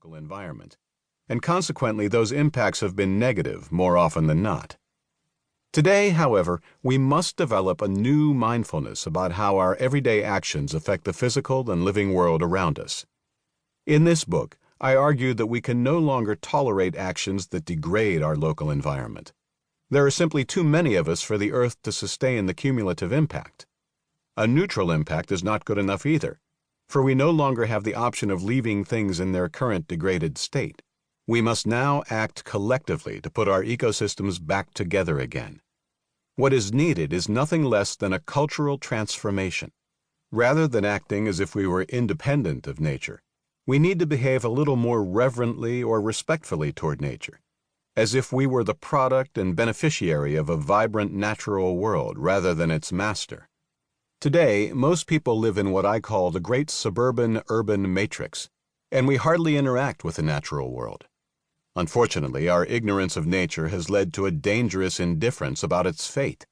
local environment, and consequently those impacts have been negative more often than not. Today, however, we must develop a new mindfulness about how our everyday actions affect the physical and living world around us. In this book, I argue that we can no longer tolerate actions that degrade our local environment. There are simply too many of us for the Earth to sustain the cumulative impact. A neutral impact is not good enough either, for we no longer have the option of leaving things in their current degraded state. We must now act collectively to put our ecosystems back together again. What is needed is nothing less than a cultural transformation. Rather than acting as if we were independent of nature, we need to behave a little more reverently or respectfully toward nature, as if we were the product and beneficiary of a vibrant natural world rather than its master. Today, most people live in what I call the great suburban-urban matrix, and we hardly interact with the natural world. Unfortunately, our ignorance of nature has led to a dangerous indifference about its fate.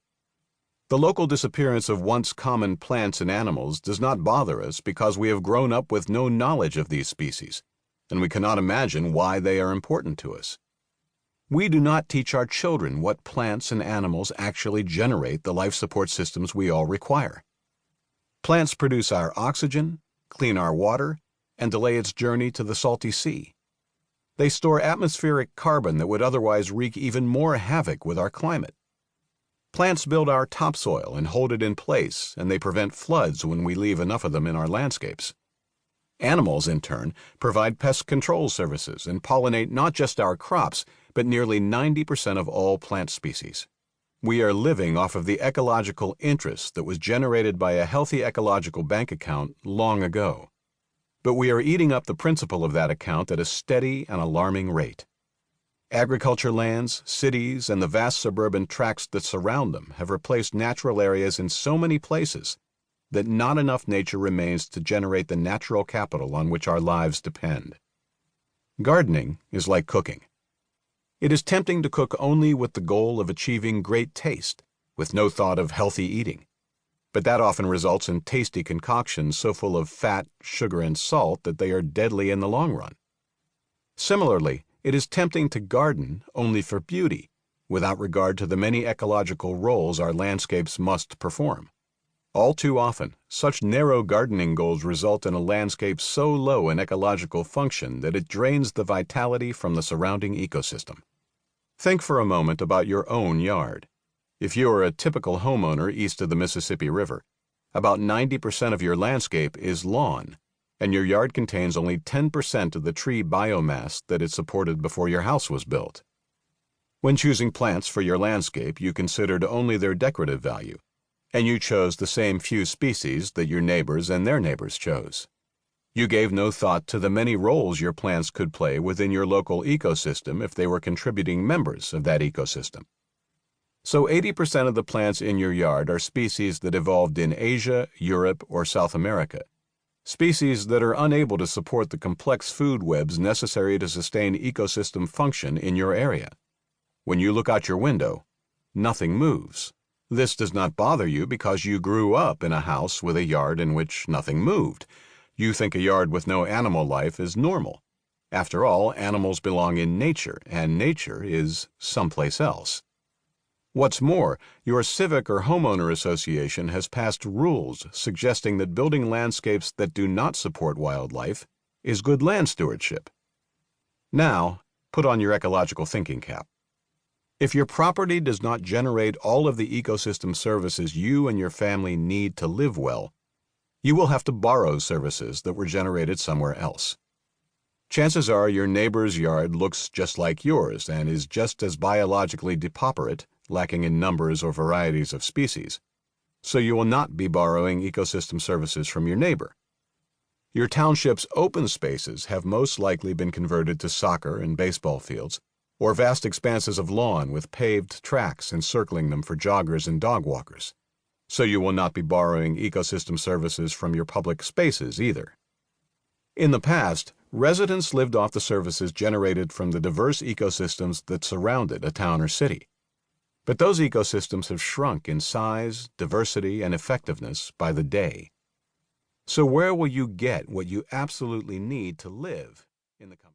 The local disappearance of once common plants and animals does not bother us because we have grown up with no knowledge of these species, and we cannot imagine why they are important to us. We do not teach our children what plants and animals actually generate the life support systems we all require. Plants produce our oxygen, clean our water, and delay its journey to the salty sea. They store atmospheric carbon that would otherwise wreak even more havoc with our climate. Plants build our topsoil and hold it in place, and they prevent floods when we leave enough of them in our landscapes. Animals, in turn, provide pest control services and pollinate not just our crops, but nearly 90% of all plant species. We are living off of the ecological interest that was generated by a healthy ecological bank account long ago. But we are eating up the principal of that account at a steady and alarming rate. Agriculture lands, cities, and the vast suburban tracts that surround them have replaced natural areas in so many places that not enough nature remains to generate the natural capital on which our lives depend. Gardening is like cooking. It is tempting to cook only with the goal of achieving great taste, with no thought of healthy eating. But that often results in tasty concoctions so full of fat, sugar, and salt that they are deadly in the long run. Similarly, it is tempting to garden only for beauty, without regard to the many ecological roles our landscapes must perform. All too often, such narrow gardening goals result in a landscape so low in ecological function that it drains the vitality from the surrounding ecosystem. Think for a moment about your own yard. If you are a typical homeowner east of the Mississippi River, about 90% of your landscape is lawn, and your yard contains only 10% of the tree biomass that it supported before your house was built. When choosing plants for your landscape, you considered only their decorative value, and you chose the same few species that your neighbors and their neighbors chose. You gave no thought to the many roles your plants could play within your local ecosystem if they were contributing members of that ecosystem. So 80% of the plants in your yard are species that evolved in Asia, Europe, or South America, species that are unable to support the complex food webs necessary to sustain ecosystem function in your area. When you look out your window, nothing moves. This does not bother you because you grew up in a house with a yard in which nothing moved. You think a yard with no animal life is normal. After all, animals belong in nature, and nature is someplace else. What's more, your civic or homeowner association has passed rules suggesting that building landscapes that do not support wildlife is good land stewardship. Now, put on your ecological thinking cap. If your property does not generate all of the ecosystem services you and your family need to live well, you will have to borrow services that were generated somewhere else. Chances are your neighbor's yard looks just like yours and is just as biologically depauperate, lacking in numbers or varieties of species, so you will not be borrowing ecosystem services from your neighbor. Your township's open spaces have most likely been converted to soccer and baseball fields, or vast expanses of lawn with paved tracks encircling them for joggers and dog walkers, so you will not be borrowing ecosystem services from your public spaces either. In the past, residents lived off the services generated from the diverse ecosystems that surrounded a town or city. But those ecosystems have shrunk in size, diversity, and effectiveness by the day. So where will you get what you absolutely need to live in the coming